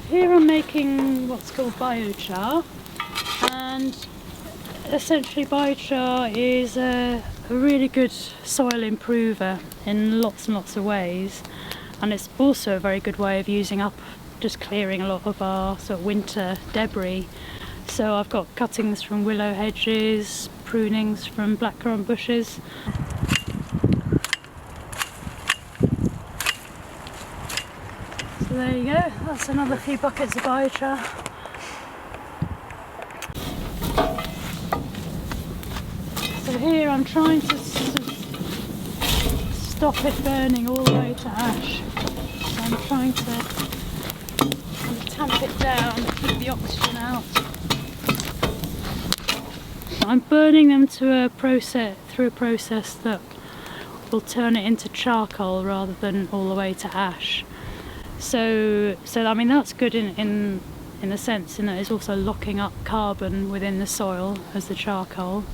Here I'm making what's called biochar, and essentially biochar is a really good soil improver in lots and lots of ways, and it's also a very good way of using up, just clearing a lot of our sort of winter debris. So I've got cuttings from willow hedges, prunings from blackcurrant bushes. So there you go, that's another few buckets of biochar. So here I'm trying to stop it burning all the way to ash. So I'm trying to tamp it down, keep the oxygen out. I'm burning them through a process that will turn it into charcoal rather than all the way to ash. So I mean that's good in a sense, in that it's also locking up carbon within the soil as the charcoal.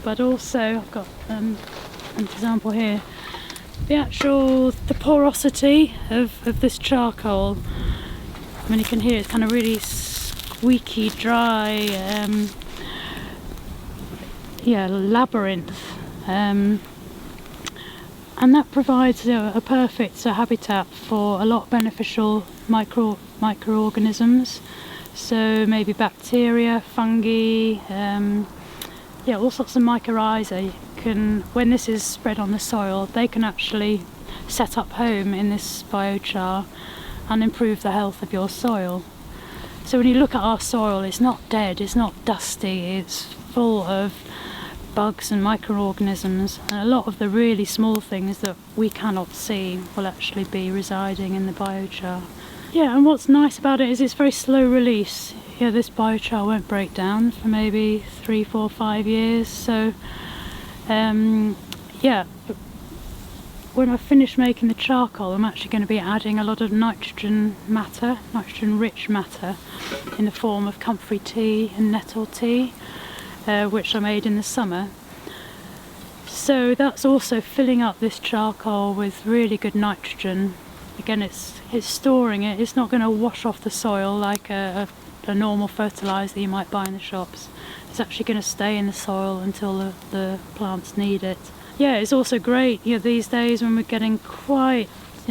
But also I've got an example here. The porosity of this charcoal. I mean you can hear it's kind of really squeaky, dry, labyrinth. And that provides a perfect habitat for a lot of beneficial microorganisms. So maybe bacteria, fungi, all sorts of mycorrhiza. When this is spread on the soil, they can actually set up home in this biochar and improve the health of your soil. So when you look at our soil, it's not dead, it's not dusty, it's full of bugs and microorganisms, and a lot of the really small things that we cannot see will actually be residing in the biochar. Yeah, and what's nice about it is it's very slow release. Yeah, this biochar won't break down for maybe 3, 4, 5 years. So but when I finish making the charcoal, I'm actually going to be adding a lot of nitrogen-rich matter in the form of comfrey tea and nettle tea, which I made in the summer. So that's also filling up this charcoal with really good nitrogen. Again, it's storing it. It's not going to wash off the soil like a normal fertiliser you might buy in the shops. It's actually going to stay in the soil until the plants need it. Yeah, it's also great, these days when we're getting quite,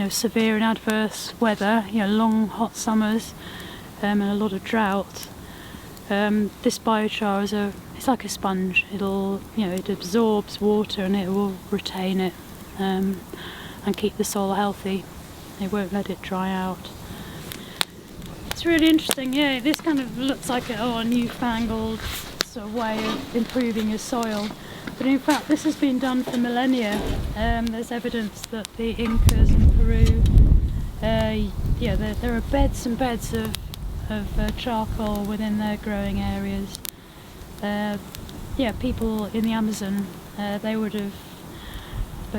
severe and adverse weather, long hot summers, and a lot of drought. This biochar it's like a sponge. It absorbs water and it will retain it and keep the soil healthy. It won't let it dry out. It's really interesting. Yeah, this kind of looks like a newfangled sort of way of improving your soil. But in fact, this has been done for millennia. There's evidence that the Incas in Peru, there are beds and beds of charcoal within their growing areas. People in the Amazon, they would have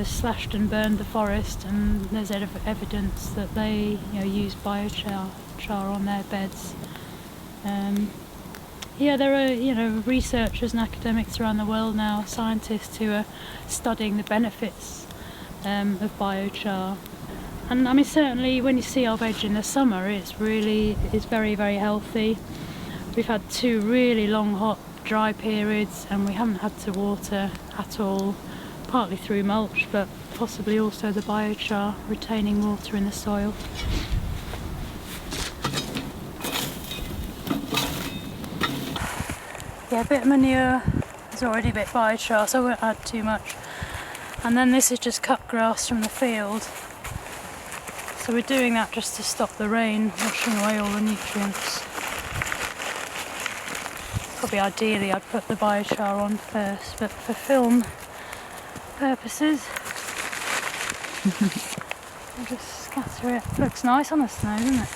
slashed and burned the forest, and there's evidence that they use biochar on their beds. There are researchers and academics around the world now, scientists who are studying the benefits of biochar. And I mean certainly when you see our veg in the summer, it's very, very healthy. We've had 2 really long hot dry periods and we haven't had to water at all, partly through mulch but possibly also the biochar retaining water in the soil. Yeah, a bit of manure. There's already a bit biochar, so I won't add too much. And then this is just cut grass from the field. So we're doing that just to stop the rain washing away all the nutrients. Probably ideally I'd put the biochar on first, but for film purposes I'll just scatter it. Looks nice on the snow, doesn't it?